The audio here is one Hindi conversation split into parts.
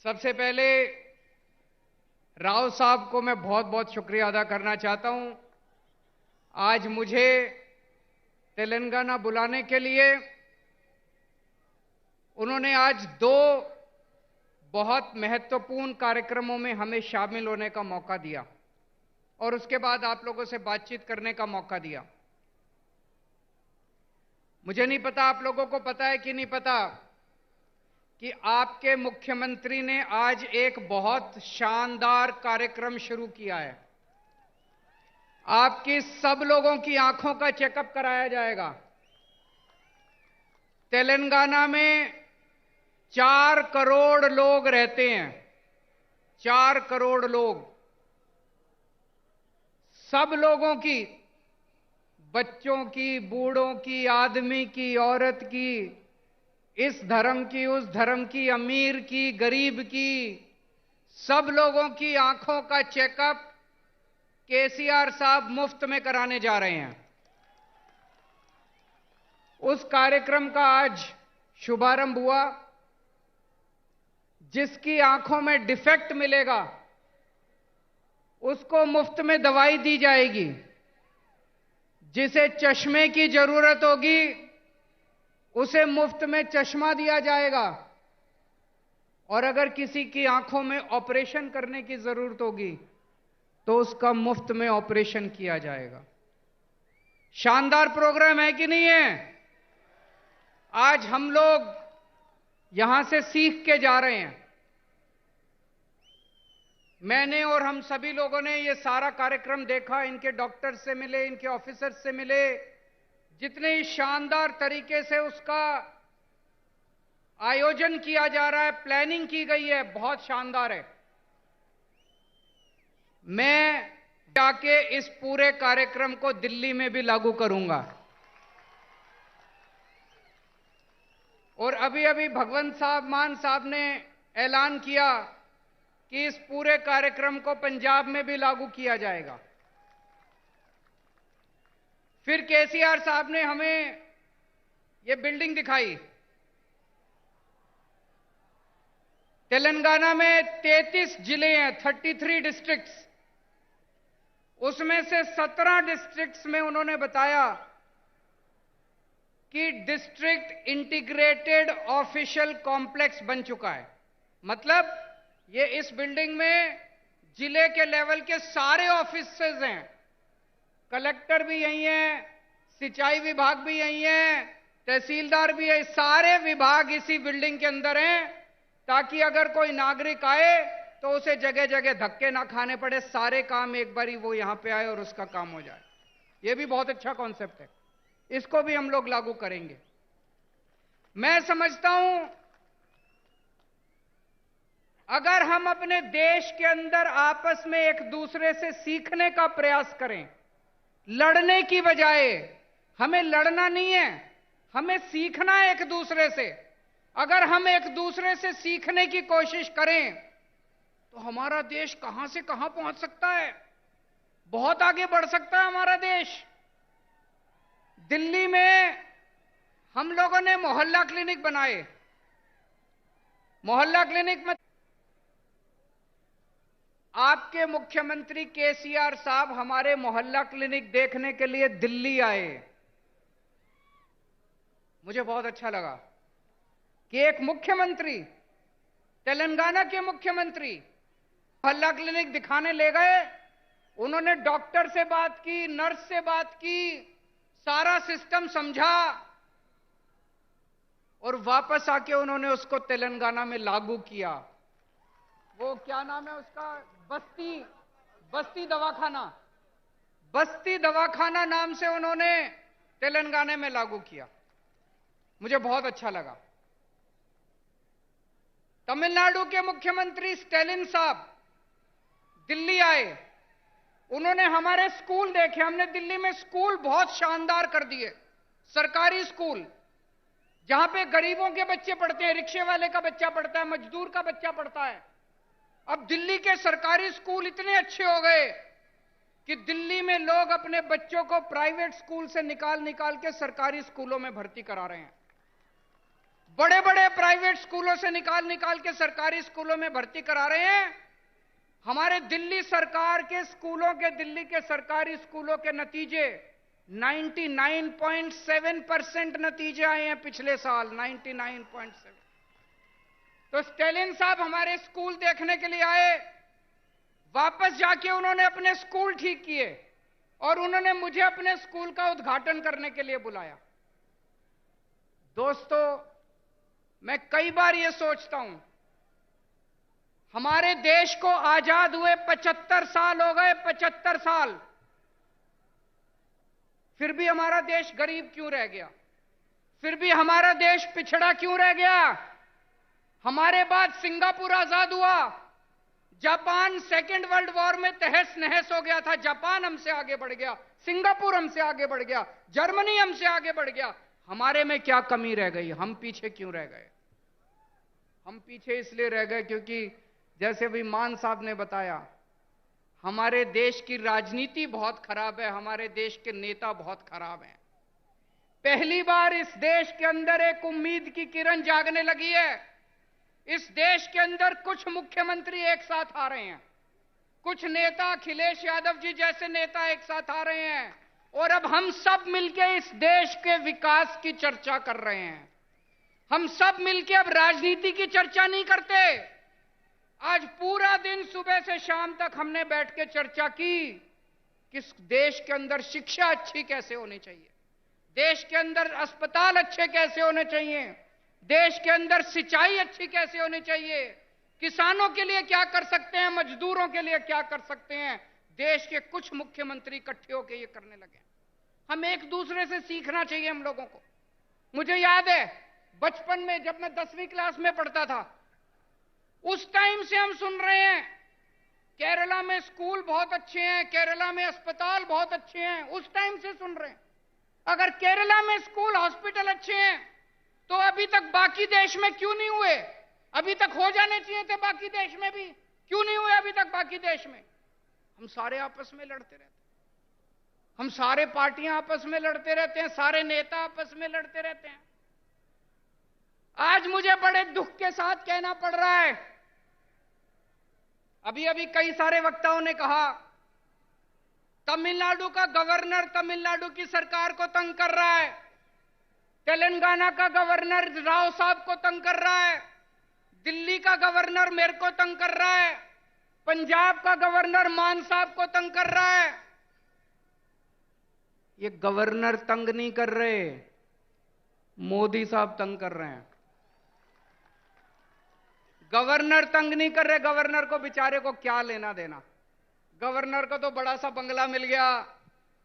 सबसे पहले राव साहब को मैं बहुत बहुत शुक्रिया अदा करना चाहता हूं। आज मुझे तेलंगाना बुलाने के लिए उन्होंने आज दो बहुत महत्वपूर्ण कार्यक्रमों में हमें शामिल होने का मौका दिया और उसके बाद आप लोगों से बातचीत करने का मौका दिया। मुझे नहीं पता आप लोगों को पता है कि नहीं पता कि आपके मुख्यमंत्री ने आज एक बहुत शानदार कार्यक्रम शुरू किया है। आपकी सब लोगों की आंखों का चेकअप कराया जाएगा। तेलंगाना में 4 करोड़ लोग रहते हैं। 4 करोड़ लोग, सब लोगों की, बच्चों की, बूढ़ों की, आदमी की, औरत की, इस धर्म की, उस धर्म की, अमीर की, गरीब की, सब लोगों की आंखों का चेकअप केसीआर साहब मुफ्त में कराने जा रहे हैं। उस कार्यक्रम का आज शुभारंभ हुआ। जिसकी आंखों में डिफेक्ट मिलेगा उसको मुफ्त में दवाई दी जाएगी। जिसे चश्मे की जरूरत होगी उसे मुफ्त में चश्मा दिया जाएगा और अगर किसी की आंखों में ऑपरेशन करने की जरूरत होगी तो उसका मुफ्त में ऑपरेशन किया जाएगा। शानदार प्रोग्राम है कि नहीं है? आज हम लोग यहां से सीख के जा रहे हैं। मैंने और हम सभी लोगों ने ये सारा कार्यक्रम देखा, इनके डॉक्टर्स से मिले, इनके ऑफिसर्स से मिले। जितने ही शानदार तरीके से उसका आयोजन किया जा रहा है, प्लानिंग की गई है, बहुत शानदार है। मैं जाके इस पूरे कार्यक्रम को दिल्ली में भी लागू करूंगा। और अभी अभी भगवंत साहब मान साहब ने ऐलान किया कि इस पूरे कार्यक्रम को पंजाब में भी लागू किया जाएगा। फिर केसीआर साहब ने हमें ये बिल्डिंग दिखाई। तेलंगाना में 33 जिले हैं, 33 डिस्ट्रिक्ट्स। उसमें से 17 डिस्ट्रिक्ट्स में उन्होंने बताया कि डिस्ट्रिक्ट इंटीग्रेटेड ऑफिशियल कॉम्प्लेक्स बन चुका है। मतलब ये इस बिल्डिंग में जिले के लेवल के सारे ऑफिसेज हैं। कलेक्टर भी यही है, सिंचाई विभाग भी यही है, तहसीलदार भी है। सारे विभाग इसी बिल्डिंग के अंदर हैं ताकि अगर कोई नागरिक आए तो उसे जगह जगह धक्के ना खाने पड़े। सारे काम एक बारी वो यहां पे आए और उसका काम हो जाए। ये भी बहुत अच्छा कॉन्सेप्ट है, इसको भी हम लोग लागू करेंगे। मैं समझता हूं अगर हम अपने देश के अंदर आपस में एक दूसरे से सीखने का प्रयास करें, लड़ने की बजाय, हमें लड़ना नहीं है, हमें सीखना है एक दूसरे से। अगर हम एक दूसरे से सीखने की कोशिश करें तो हमारा देश कहां से कहां पहुंच सकता है, बहुत आगे बढ़ सकता है हमारा देश। दिल्ली में हम लोगों ने मोहल्ला क्लिनिक बनाए। मोहल्ला क्लिनिक में आपके मुख्यमंत्री केसीआर साहब हमारे मोहल्ला क्लिनिक देखने के लिए दिल्ली आए। मुझे बहुत अच्छा लगा कि एक मुख्यमंत्री, तेलंगाना के मुख्यमंत्री मोहल्ला क्लिनिक दिखाने ले गए। उन्होंने डॉक्टर से बात की, नर्स से बात की, सारा सिस्टम समझा और वापस आके उन्होंने उसको तेलंगाना में लागू किया। वो क्या नाम है उसका, बस्ती दवाखाना। बस्ती दवाखाना नाम से उन्होंने तेलंगाना में लागू किया। मुझे बहुत अच्छा लगा। तमिलनाडु के मुख्यमंत्री स्टैलिन साहब दिल्ली आए। उन्होंने हमारे स्कूल देखे। हमने दिल्ली में स्कूल बहुत शानदार कर दिए, सरकारी स्कूल, जहां पे गरीबों के बच्चे पढ़ते हैं, रिक्शे वाले का बच्चा पढ़ता है, मजदूर का बच्चा पढ़ता है। अब दिल्ली के सरकारी स्कूल इतने अच्छे हो गए कि दिल्ली में लोग अपने बच्चों को प्राइवेट स्कूल से निकाल निकाल के सरकारी स्कूलों में भर्ती करा रहे हैं। बड़े बड़े प्राइवेट स्कूलों से निकाल निकाल के सरकारी स्कूलों में भर्ती करा रहे हैं। हमारे दिल्ली सरकार के स्कूलों के, दिल्ली के सरकारी स्कूलों के नतीजे 99.7% नतीजे आए हैं पिछले साल, 99.7। तो स्टेलिन साहब हमारे स्कूल देखने के लिए आए, वापस जाके उन्होंने अपने स्कूल ठीक किए और उन्होंने मुझे अपने स्कूल का उद्घाटन करने के लिए बुलाया। दोस्तों, मैं कई बार यह सोचता हूं, हमारे देश को आजाद हुए 75 साल हो गए, 75 साल, फिर भी हमारा देश गरीब क्यों रह गया? फिर भी हमारा देश पिछड़ा क्यों रह गया? हमारे बाद सिंगापुर आजाद हुआ, जापान सेकेंड वर्ल्ड वॉर में तहस नहस हो गया था, जापान हमसे आगे बढ़ गया, सिंगापुर हमसे आगे बढ़ गया, जर्मनी हमसे आगे बढ़ गया। हमारे में क्या कमी रह गई? हम पीछे क्यों रह गए? हम पीछे इसलिए रह गए क्योंकि जैसे भी मान साहब ने बताया, हमारे देश की राजनीति बहुत खराब है, हमारे देश के नेता बहुत खराब हैं। पहली बार इस देश के अंदर एक उम्मीद की किरण जागने लगी है। इस देश के अंदर कुछ मुख्यमंत्री एक साथ आ रहे हैं, कुछ नेता, अखिलेश यादव जी जैसे नेता एक साथ आ रहे हैं, और अब हम सब मिलकर इस देश के विकास की चर्चा कर रहे हैं। हम सब मिलकर अब राजनीति की चर्चा नहीं करते। आज पूरा दिन सुबह से शाम तक हमने बैठ के चर्चा की कि देश के अंदर शिक्षा अच्छी कैसे होनी चाहिए, देश के अंदर अस्पताल अच्छे कैसे होने चाहिए, देश के अंदर सिंचाई अच्छी कैसे होनी चाहिए, किसानों के लिए क्या कर सकते हैं, मजदूरों के लिए क्या कर सकते हैं। देश के कुछ मुख्यमंत्री इकट्ठे होकर ये करने लगे। हम एक दूसरे से सीखना चाहिए हम लोगों को। मुझे याद है बचपन में जब मैं 10वीं क्लास में पढ़ता था, उस टाइम से हम सुन रहे हैं केरला में स्कूल बहुत अच्छे हैं, केरला में अस्पताल बहुत अच्छे हैं, उस टाइम से सुन रहे हैं। अगर केरला में स्कूल, हॉस्पिटल अच्छे हैं तो अभी तक बाकी देश में क्यों नहीं हुए? अभी तक हो जाने चाहिए थे बाकी देश में भी, क्यों नहीं हुए अभी तक बाकी देश में? हम सारे आपस में लड़ते रहते हैं, हम सारे पार्टियां आपस में लड़ते रहते हैं, सारे नेता आपस में लड़ते रहते हैं। आज मुझे बड़े दुख के साथ कहना पड़ रहा है, अभी अभी कई सारे वक्ताओं ने कहा तमिलनाडु का गवर्नर तमिलनाडु की सरकार को तंग कर रहा है, तेलंगाना का गवर्नर राव साहब को तंग कर रहा है, दिल्ली का गवर्नर मेरे को तंग कर रहा है, पंजाब का गवर्नर मान साहब को तंग कर रहा है। ये गवर्नर तंग नहीं कर रहे, मोदी साहब तंग कर रहे हैं। गवर्नर तंग नहीं कर रहे, गवर्नर को बेचारे को क्या लेना देना। गवर्नर को तो बड़ा सा बंगला मिल गया,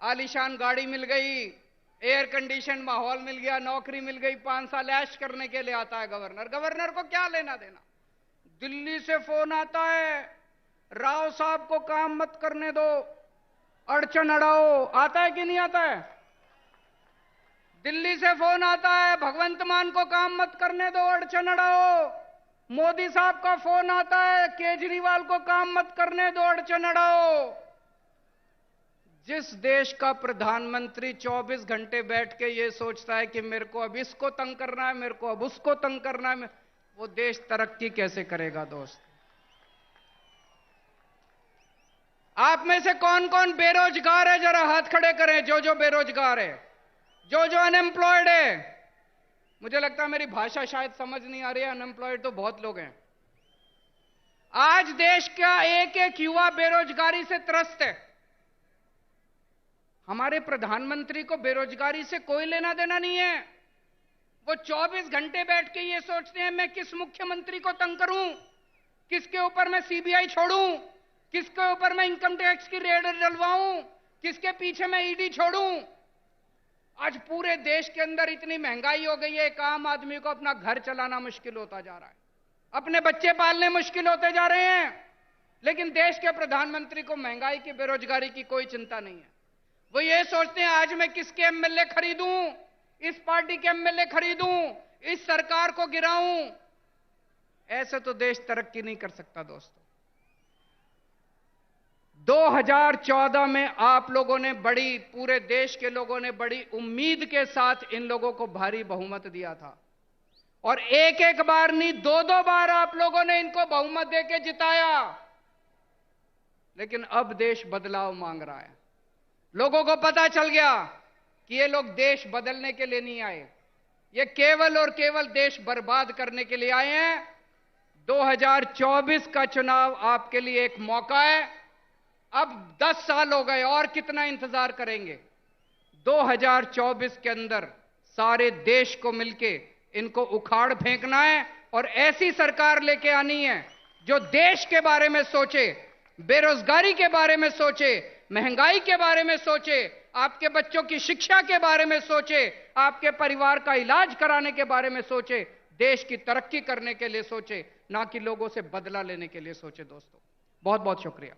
आलीशान गाड़ी मिल गई, एयर कंडीशन माहौल मिल गया, नौकरी मिल गई, 5 साल ऐश करने के लिए आता है गवर्नर। गवर्नर को क्या लेना देना। दिल्ली से फोन आता है, राव साहब को काम मत करने दो, अड़चन अड़ाओ, आता है कि नहीं आता है? दिल्ली से फोन आता है, भगवंत मान को काम मत करने दो, अड़चन अड़ाओ। मोदी साहब का फोन आता है, केजरीवाल को काम मत करने दो, अड़चन अड़ाओ। जिस देश का प्रधानमंत्री 24 घंटे बैठ के ये सोचता है कि मेरे को अब इसको तंग करना है, मेरे को अब उसको तंग करना है, वो देश तरक्की कैसे करेगा? दोस्त, आप में से कौन कौन बेरोजगार है? जरा हाथ खड़े करें, जो जो बेरोजगार है, जो जो अनएम्प्लॉयड है। मुझे लगता है मेरी भाषा शायद समझ नहीं आ रही है, अनएम्प्लॉयड तो बहुत लोग हैं। आज देश का एक एक युवा बेरोजगारी से त्रस्त है। हमारे प्रधानमंत्री को बेरोजगारी से कोई लेना देना नहीं है। वो 24 घंटे बैठ के ये सोचते हैं मैं किस मुख्यमंत्री को तंग करूं, किसके ऊपर मैं सीबीआई छोड़ूं, किसके ऊपर मैं इनकम टैक्स की रेड डलवाऊं, किसके पीछे मैं ईडी छोड़ूं। आज पूरे देश के अंदर इतनी महंगाई हो गई है, एक आम आदमी को अपना घर चलाना मुश्किल होता जा रहा है, अपने बच्चे पालने मुश्किल होते जा रहे हैं। लेकिन देश के प्रधानमंत्री को महंगाई की, बेरोजगारी की कोई चिंता नहीं है। वो ये सोचते हैं आज मैं किसके एमएलए खरीदूं, इस पार्टी के एमएलए खरीदूं, इस सरकार को गिराऊं। ऐसे तो देश तरक्की नहीं कर सकता। दोस्तों, 2014 में आप लोगों ने पूरे देश के लोगों ने बड़ी उम्मीद के साथ इन लोगों को भारी बहुमत दिया था। और एक एक बार नहीं, दो दो बार आप लोगों ने इनको बहुमत देके जिताया। लेकिन अब देश बदलाव मांग रहा है। लोगों को पता चल गया कि ये लोग देश बदलने के लिए नहीं आए, ये केवल और केवल देश बर्बाद करने के लिए आए हैं। 2024 का चुनाव आपके लिए एक मौका है। अब 10 साल हो गए, और कितना इंतजार करेंगे? 2024 के अंदर सारे देश को मिलके इनको उखाड़ फेंकना है और ऐसी सरकार लेके आनी है जो देश के बारे में सोचे, बेरोजगारी के बारे में सोचे, महंगाई के बारे में सोचे, आपके बच्चों की शिक्षा के बारे में सोचे, आपके परिवार का इलाज कराने के बारे में सोचे, देश की तरक्की करने के लिए सोचे, ना कि लोगों से बदला लेने के लिए सोचे। दोस्तों, बहुत बहुत शुक्रिया।